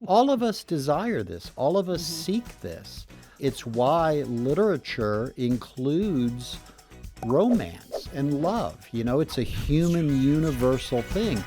All of us desire this. All of us seek this. It's why literature includes romance and love. You know, it's a human universal thing.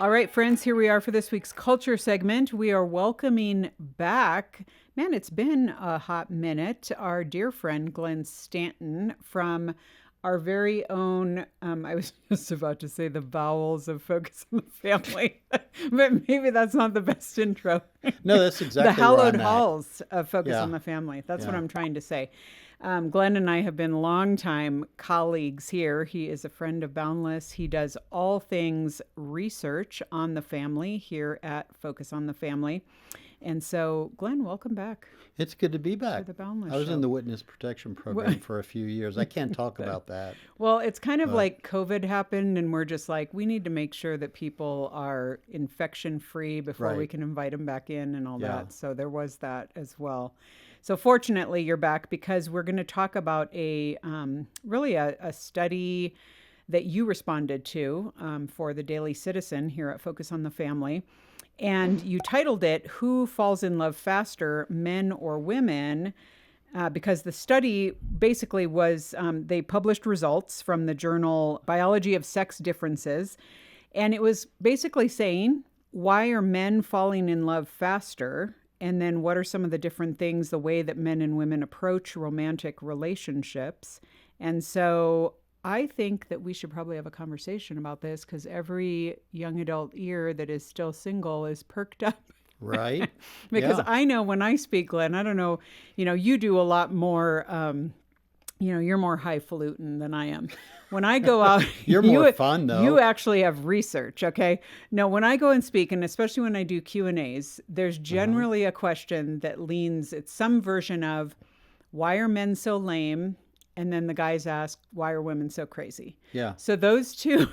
All right, friends, here we are for this week's culture segment. We are welcoming back, man, it's been a hot minute, our dear friend Glenn Stanton from our very own, I was just about to say the bowels of Focus on the Family, but maybe that's not the best intro. No, that's exactly the hallowed where I'm at. halls of Focus Yeah. on the Family. That's what Yeah. I'm trying to say. Glenn and I have been longtime colleagues here. He is a friend of Boundless. He does all things research on the family here at Focus on the Family. And so, Glenn, welcome back. It's good to be back. the Boundless I was Show. in the witness protection program for a few years. I can't talk about that. Well, it's kind of like COVID happened, and we're just like, we need to make sure that people are infection free before we Right. can invite them back in and all Yeah. that. So there was that as well. So fortunately, you're back because we're going to talk about really a study that you responded to for the Daily Citizen here at Focus on the Family. And you titled it, Who Falls in Love Faster, Men or Women? Because the study basically was, they published results from the journal Biology of Sex Differences. And it was basically saying, why are men falling in love faster? And then what are some of the different things, the way that men and women approach romantic relationships? And so I think that we should probably have a conversation about this because every young adult ear that is still single is perked up. Right? Because Yeah. I know when I speak, Glenn, I don't know, you do a lot more, you're more highfalutin than I am. When I go out, You're more fun, though. You actually have research, okay? No, when I go and speak, and especially when I do Q&As, there's generally a question that leans, it's some version of, why are men so lame? And then the guys ask, why are women so crazy? Yeah. So those two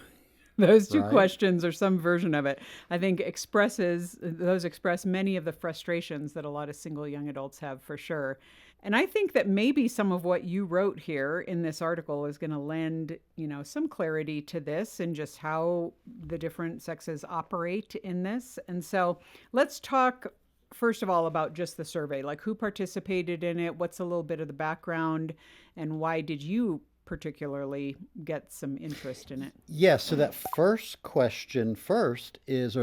Right. questions or some version of it, I think express many of the frustrations that a lot of single young adults have for sure. And I think that maybe some of what you wrote here in this article is going to lend, some clarity to this and just how the different sexes operate in this. And so let's talk first of all about just the survey, like who participated in it, what's a little bit of the background, and why did you particularly get some interest in it? Yeah, so that last question first is,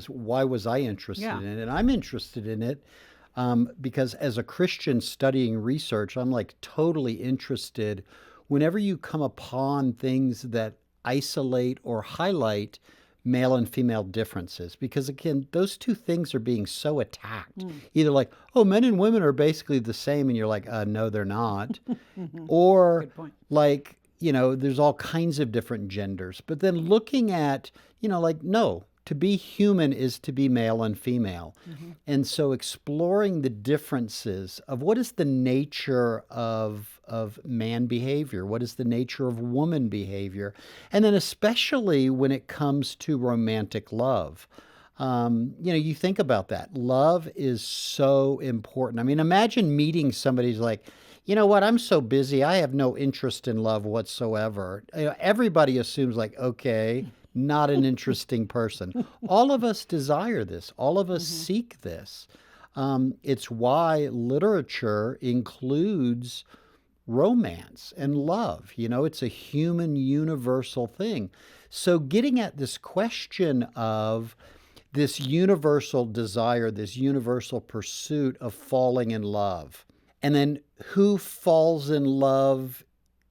why was I interested in it? And I'm interested in it because as a Christian studying research, I'm like totally interested whenever you come upon things that isolate or highlight male and female differences, because again, those two things are being so attacked. Either like, oh, men and women are basically the same, and you're like, no, they're not. Or Good point. like, there's all kinds of different genders. But then looking at, no, to be human is to be male and female. And so exploring the differences of what is the nature of man behavior, what is the nature of woman behavior, and then especially when it comes to romantic love. You think about that. Love is so important. I mean, imagine meeting somebody who's like, you know what, I'm so busy, I have no interest in love whatsoever. Everybody assumes like, okay, not an interesting person. All of us desire this. All of us seek this. It's why literature includes romance and love. It's a human universal thing. So getting at this question of this universal desire, this universal pursuit of falling in love, and then who falls in love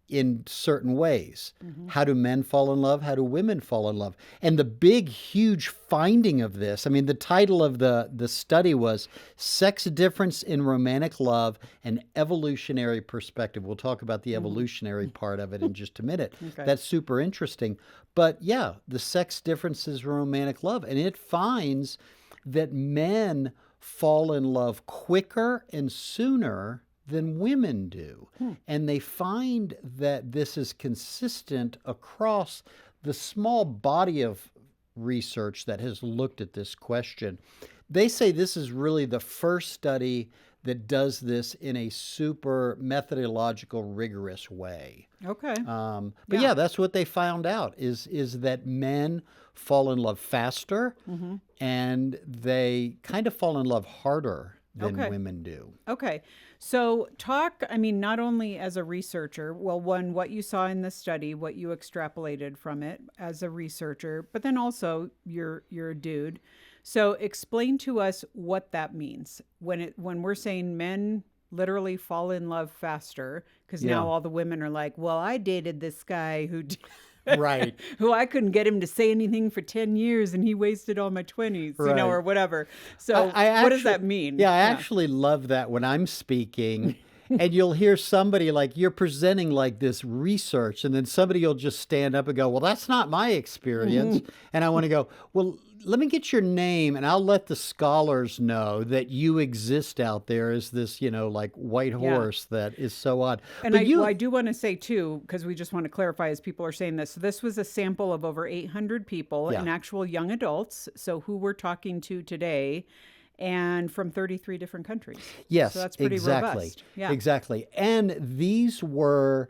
in certain ways. How do men fall in love? How do women fall in love? And the big, huge finding of this, I mean, the title of the study was Sex Difference in Romantic Love, an Evolutionary Perspective. We'll talk about the evolutionary part of it in just a minute. Okay. That's super interesting. But yeah, the sex differences in romantic love. And it finds that men fall in love quicker and sooner than women do. And they find that this is consistent across the small body of research that has looked at this question. they say this is really the first study that does this in a super methodological, rigorous way. Okay. But yeah, that's what they found out is that men fall in love faster and they kind of fall in love harder than women do. Okay. So I mean, not only as a researcher, well, one, what you saw in the study, what you extrapolated from it as a researcher, but then also you're a dude. So explain to us what that means when we're saying men literally fall in love faster, because now all the women are like, well, I dated this guy who Right. who I couldn't get him to say anything for 10 years and he wasted all my 20s, Right. or whatever. So what does that mean? Yeah, I actually love that when I'm speaking and you'll hear somebody like you're presenting like this research and then somebody will just stand up and go, well, that's not my experience. And I want to go, well, let me get your name and I'll let the scholars know that you exist out there as this, like white horse that is so odd. And but I do want to say too, because we just want to clarify as people are saying this. So this was a sample of over 800 people and actual young adults. So who we're talking to today, and from 33 different countries. Yes, so that's pretty robust. Yeah, exactly. And these were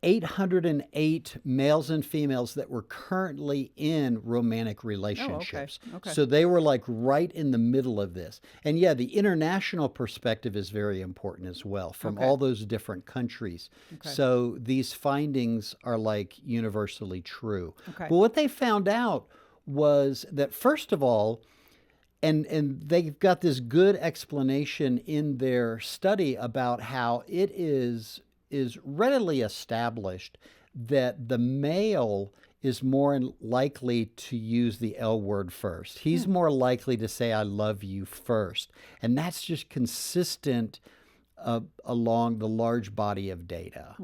808 males and females that were currently in romantic relationships. Okay. So they were like right in the middle of this. And yeah, the international perspective is very important as well from all those different countries. So these findings are like universally true. But what they found out was that, first of all, and they've got this good explanation in their study about how it is readily established that the male is more likely to use the L word first. He's more likely to say, I love you first. And that's just consistent along the large body of data.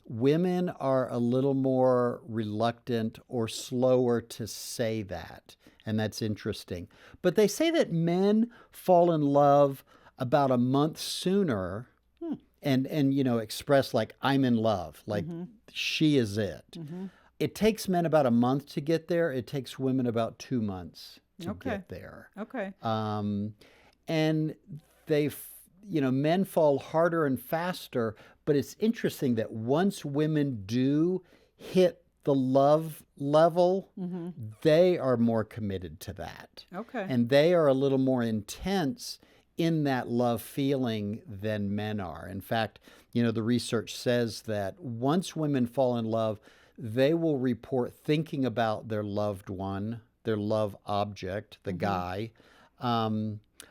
Women are a little more reluctant or slower to say that. And that's interesting. But they say that men fall in love about a month sooner and express like, I'm in love, like she is it. It takes men about a month to get there. It takes women about 2 months to get there. And men fall harder and faster, but it's interesting that once women do hit the love level, they are more committed to that. And they are a little more intense in that love feeling than men are. In fact, the research says that once women fall in love, they will report thinking about their loved one, their love object, the guy, a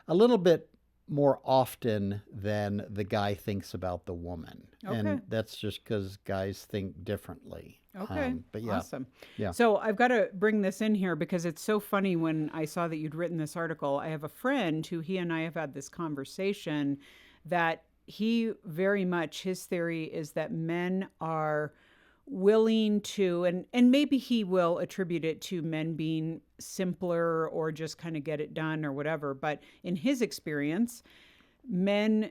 little bit more often than the guy thinks about the woman. And that's just because guys think differently. But yeah. Awesome. Yeah. So I've got to bring this in here because it's so funny when I saw that you'd written this article. I have a friend who he and I have had this conversation that he very much, his theory is that men are willing to, and maybe he will attribute it to men being simpler or just kind of get it done or whatever. But in his experience, men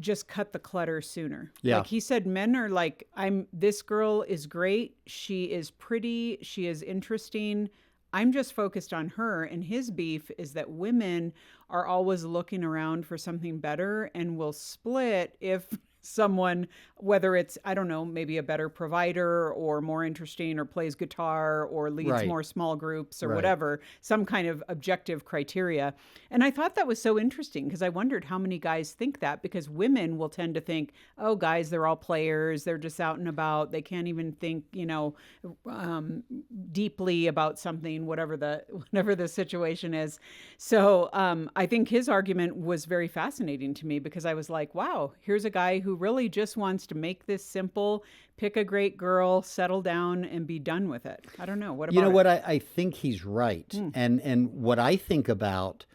just cut the clutter sooner. Yeah. Like he said, men are like, this girl is great. She is pretty. She is interesting. I'm just focused on her. And his beef is that women are always looking around for something better and will split if someone, whether it's, I don't know, maybe a better provider or more interesting or plays guitar or leads more small groups or whatever, some kind of objective criteria. And I thought that was so interesting because I wondered how many guys think that, because women will tend to think, oh, guys, they're all players. They're just out and about. They can't even think, deeply about something, whatever the situation is. So I think his argument was very fascinating to me because I was like, wow, here's a guy who really just wants to make this simple, pick a great girl, settle down, and be done with it. I don't know. What about what? I think he's right. And what I think about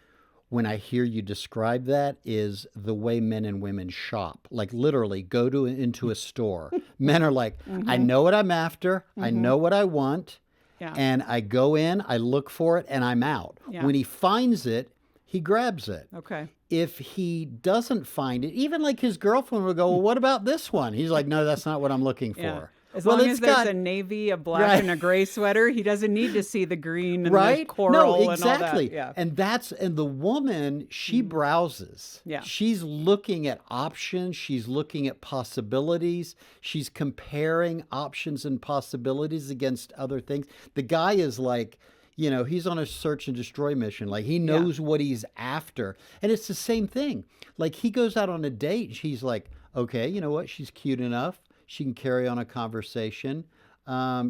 when I hear you describe that is the way men and women shop. Like literally go into a store. Men are like, I know what I'm after. I know what I want. Yeah. And I go in, I look for it, and I'm out. Yeah. When he finds it, he grabs it. Okay. If he doesn't find it, even like his girlfriend will go, well, what about this one? He's like, no, that's not what I'm looking for. As Well, long it's as there's got a navy, a black, right. and a gray sweater, he doesn't need to see the green and the Right? coral No, exactly. and all that. Yeah. And the woman, she browses. Yeah. She's looking at options, she's looking at possibilities, she's comparing options and possibilities against other things. The guy is like, he's on a search and destroy mission. Like he knows what he's after. And it's the same thing. Like he goes out on a date and she's like, okay, you know what? She's cute enough. She can carry on a conversation.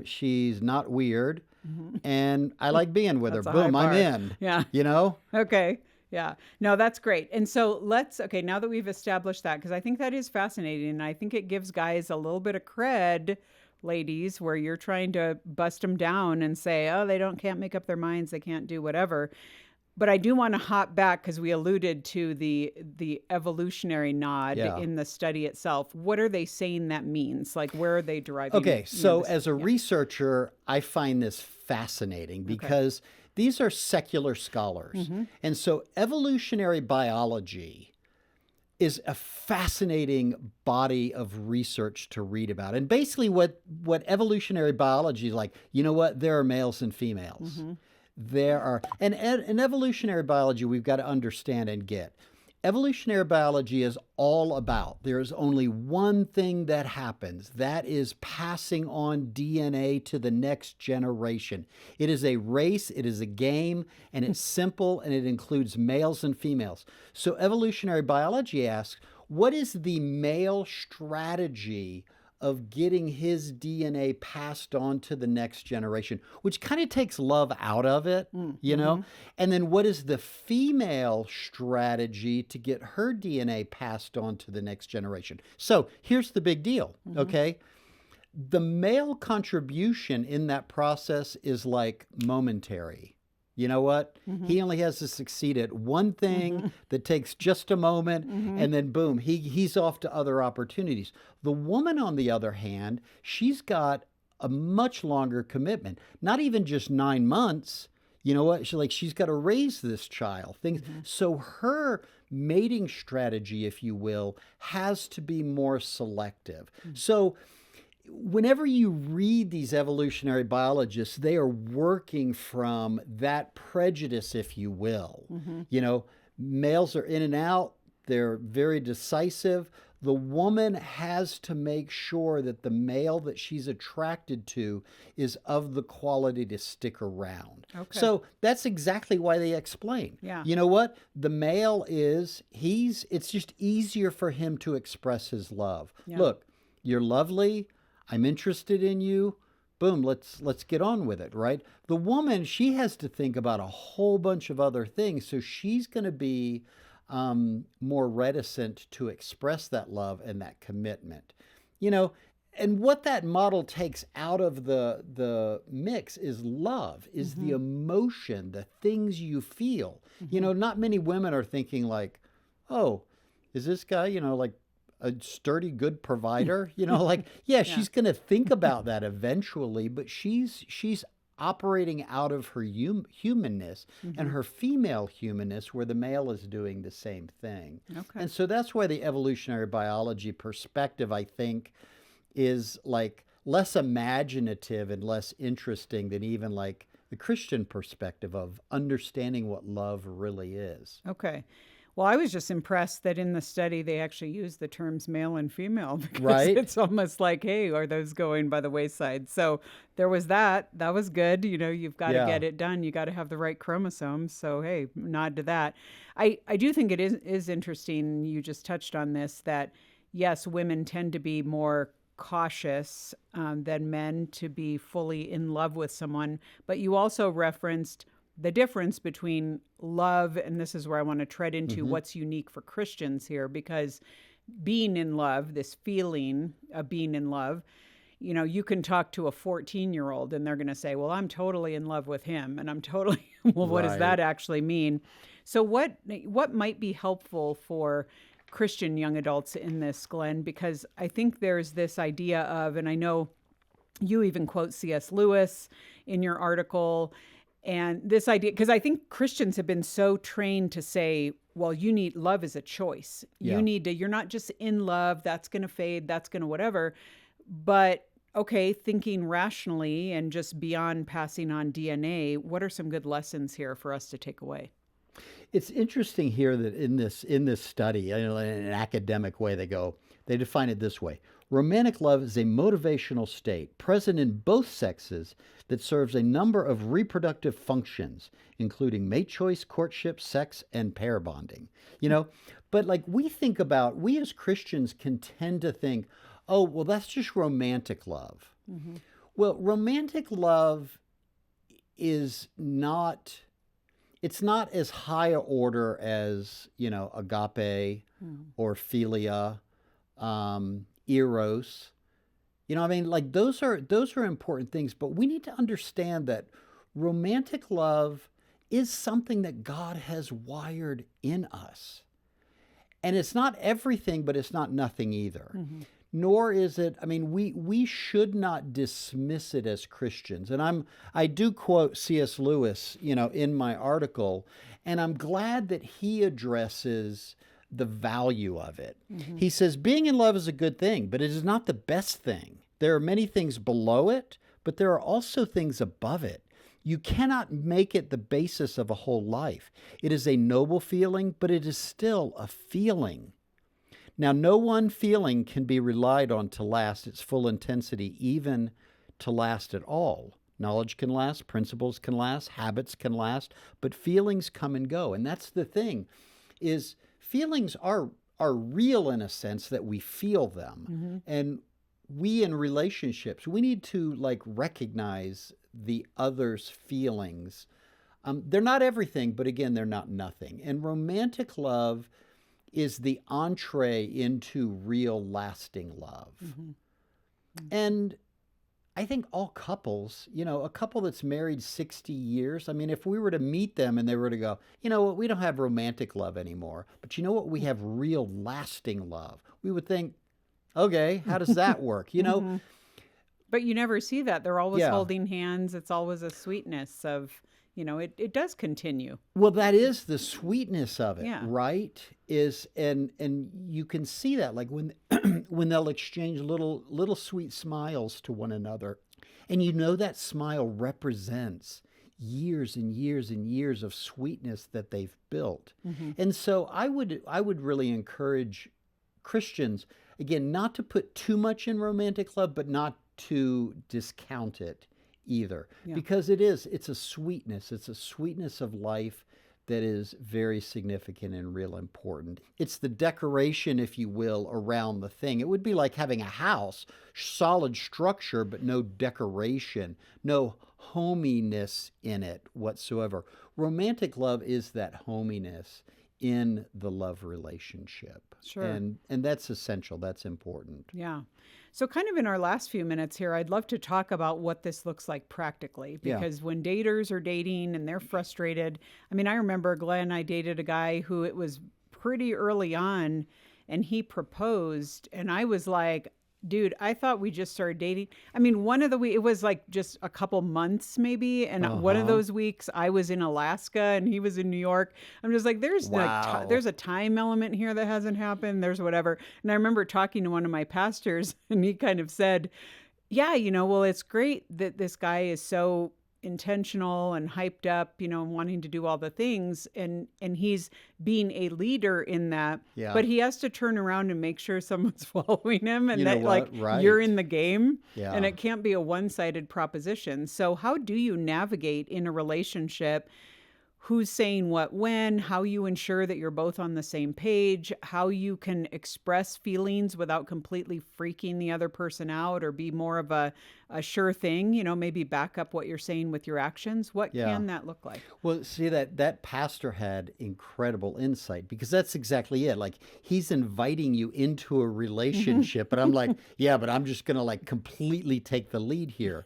She's not weird. And I like being with her. That's a Boom, high I'm bar. in. Yeah. You know? Okay. Yeah. No, that's great. And so okay, now that we've established that, because I think that is fascinating. And I think it gives guys a little bit of cred, ladies, where you're trying to bust them down and say, oh, can't make up their minds. They can't do whatever. But I do want to hop back because we alluded to the evolutionary nod in the study itself. What are they saying that means? Like, where are they deriving? Okay, so as a researcher, I find this fascinating because these are secular scholars. And so evolutionary biology is a fascinating body of research to read about. And basically what evolutionary biology is like, you know what? There are males and females. There are, and in evolutionary biology, we've got to understand and get. Evolutionary biology is all about, there is only one thing that happens. That is passing on DNA to the next generation. It is a race, it is a game, and it's simple, and it includes males and females. So evolutionary biology asks, what is the male strategy of getting his DNA passed on to the next generation, which kind of takes love out of it, you know? And then what is the female strategy to get her DNA passed on to the next generation? So here's the big deal, okay? The male contribution in that process is like momentary. You know what? He only has to succeed at one thing that takes just a moment, and then boom, he's off to other opportunities. The woman, on the other hand, she's got a much longer commitment. Not even just 9 months. You know what? She's got to raise this child. So her mating strategy, if you will, has to be more selective. So whenever you read these evolutionary biologists, they are working from that prejudice, if you will. You know, males are in and out. They're very decisive. The woman has to make sure that the male that she's attracted to is of the quality to stick around. So that's exactly why they explain. You know what? The male it's just easier for him to express his love. Look, you're lovely. I'm interested in you. Boom, let's get on with it, right? The woman, she has to think about a whole bunch of other things, so she's going to be more reticent to express that love and that commitment. You know, and what that model takes out of the mix is love, is the emotion, the things you feel. You know, not many women are thinking like, oh, is this guy, like a sturdy, good provider? She's going to think about that eventually, but she's operating out of her humanness and her female humanness, where the male is doing the same thing. And so that's why the evolutionary biology perspective, I think, is like less imaginative and less interesting than even like the Christian perspective of understanding what love really is. Well, I was just impressed that in the study they actually used the terms male and female, because Right. it's almost like, hey, are those going by the wayside? So there was that. That was good. You've got to get it done. You got to have the right chromosomes. So, hey, nod to that. I do think it is interesting, you just touched on this, that yes, women tend to be more cautious than men to be fully in love with someone. But you also referenced the difference between love, and this is where I want to tread into what's unique for Christians here, because being in love, this feeling of being in love, you can talk to a 14-year-old and they're going to say, well, I'm totally in love with him. And I'm totally, well, what does that actually mean? So what might be helpful for Christian young adults in this, Glenn? Because I think there's this idea of, and I know you even quote C.S. Lewis in your article, and this idea, because I think Christians have been so trained to say, well, love is a choice. You're not just in love, that's going to fade, that's going to whatever. But Okay, thinking rationally and just beyond passing on DNA, what are some good lessons here for us to take away? It's interesting here that in this study, in an academic way, they define it this way: romantic love is a motivational state present in both sexes that serves a number of reproductive functions, including mate choice, courtship, sex, and pair bonding. You know, but like we as Christians can tend to think, oh, well, that's just romantic love. Hmm. Well, romantic love is not it's not as high a order as, agape or philia, eros. I mean, like those are important things, but we need to understand that romantic love is something that God has wired in us. And it's not everything, but it's not nothing either. Hmm. Nor is it, I mean, we should not dismiss it as Christians. And I do quote C.S. Lewis, in my article, and I'm glad that he addresses the value of it. Hmm. He says, being in love is a good thing, but it is not the best thing. There are many things below it, but there are also things above it. You cannot make it the basis of a whole life. It is a noble feeling, but it is still a feeling. Now, no one feeling can be relied on to last its full intensity, even to last at all. Knowledge can last, principles can last, habits can last, but feelings come and go. And that's the thing, is feelings are real in a sense that we feel them. Hmm. And we in relationships, we need to recognize the other's feelings. They're not everything, but again, they're not nothing. And romantic love is the entree into real lasting love. Hmm. And I think all couples, a couple that's married 60 years, I mean, if we were to meet them and they were to go, you know what, we don't have romantic love anymore, but you know what, we have real lasting love. We would think, okay, how does that work? Hmm. But you never see that. They're always Yeah. holding hands. It's always a sweetness of, it does continue. Well, that is the sweetness of it, Yeah. right? And you can see that when when they'll exchange little sweet smiles to one another. And that smile represents years and years and years of sweetness that they've built. Hmm. And so I would really encourage Christians, again, not to put too much in romantic love, but not to discount it either. Yeah. Because it's a sweetness. It's a sweetness of life that is very significant and real important. It's the decoration, if you will, around the thing. It would be like having a house, solid structure, but no decoration, no hominess in it whatsoever. Romantic love is that hominess in the love relationship. Sure. And that's essential. That's important. Yeah. So, kind of in our last few minutes here, I'd love to talk about what this looks like practically. Yeah. Because when daters are dating and they're frustrated, I mean, I remember Glenn, I dated a guy who it was pretty early on and he proposed. And I was like, dude, I thought we just started dating. I mean, one of the weeks, it was like just a couple months maybe. And one of those weeks I was in Alaska and he was in New York. I'm just like, there's Wow. there's a time element here that hasn't happened. There's whatever. And I remember talking to one of my pastors and he kind of said, yeah, well, it's great that this guy is so intentional and hyped up, and wanting to do all the things, and he's being a leader in that. Yeah. But he has to turn around and make sure someone's following him, and You know that what? Right. you're in the game. Yeah. And it can't be a one-sided proposition. So how do you navigate in a relationship? Who's saying what when, how you ensure that you're both on the same page, how you can express feelings without completely freaking the other person out, or be more of a sure thing, maybe back up what you're saying with your actions. What Yeah. can that look like? Well, see, that pastor had incredible insight, because that's exactly it. Like, he's inviting you into a relationship, but I'm like, yeah, but I'm just going to completely take the lead here.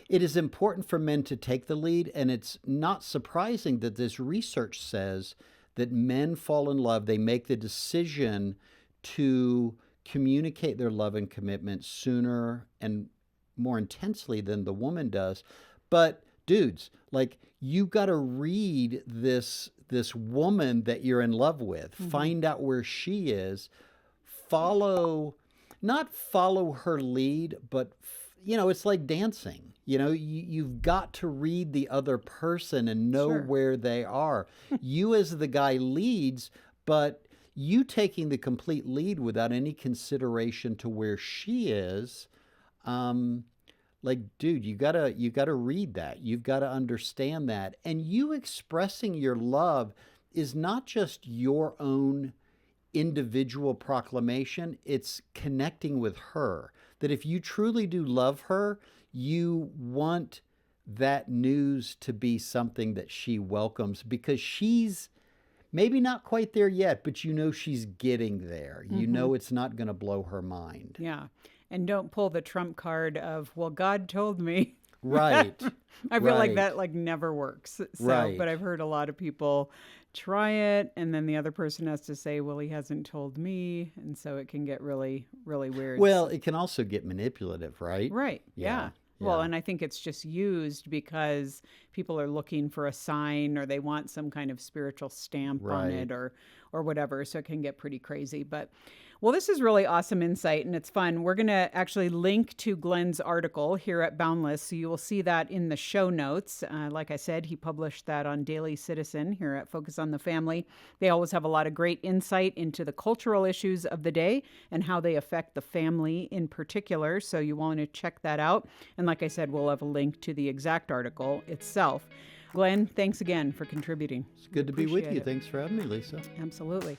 It is important for men to take the lead, and it's not surprising that this research says that men fall in love. They make the decision to communicate their love and commitment sooner and more intensely than the woman does. But dudes, you got to read this woman that you're in love with, find out where she is, not follow her lead, but it's like dancing. You've got to read the other person and know Sure. where they are. You as the guy leads, but you taking the complete lead without any consideration to where she is, like, dude, you gotta read that. You've got to understand that. And you expressing your love is not just your own individual proclamation, it's connecting with her. That if you truly do love her, you want that news to be something that she welcomes, because she's maybe not quite there yet, but she's getting there. It's not going to blow her mind. Yeah. And don't pull the trump card of, well, God told me. Right. I feel like Right. that never works. So, Right. but I've heard a lot of people try it, and then the other person has to say, well, he hasn't told me. And so it can get really, really weird. Well, it can also get manipulative, right? Right. Yeah. Well, Yeah. and I think it's just used because people are looking for a sign, or they want some kind of spiritual stamp on Right. it, or whatever. So it can get pretty crazy. But well, this is really awesome insight, and it's fun. We're going to actually link to Glenn's article here at Boundless, so you will see that in the show notes. Like I said, he published that on Daily Citizen here at Focus on the Family. They always have a lot of great insight into the cultural issues of the day and how they affect the family in particular, so you want to check that out. And like I said, we'll have a link to the exact article itself. Glenn, thanks again for contributing. It's good to be with Appreciate you. it. Thanks for having me, Lisa. Absolutely.